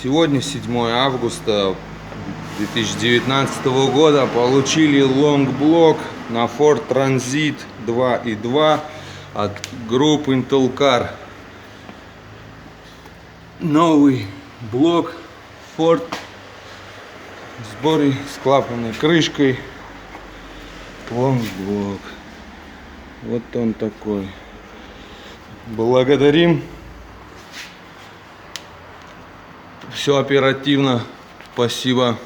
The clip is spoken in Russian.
Сегодня 7 августа 2019 года. Получили лонгблок на Ford Transit 2.2 от группы Intelcar. Новый блок Ford в сборе с клапанной крышкой. Лонгблок. Вот он такой. Благодарим. Все оперативно. Спасибо.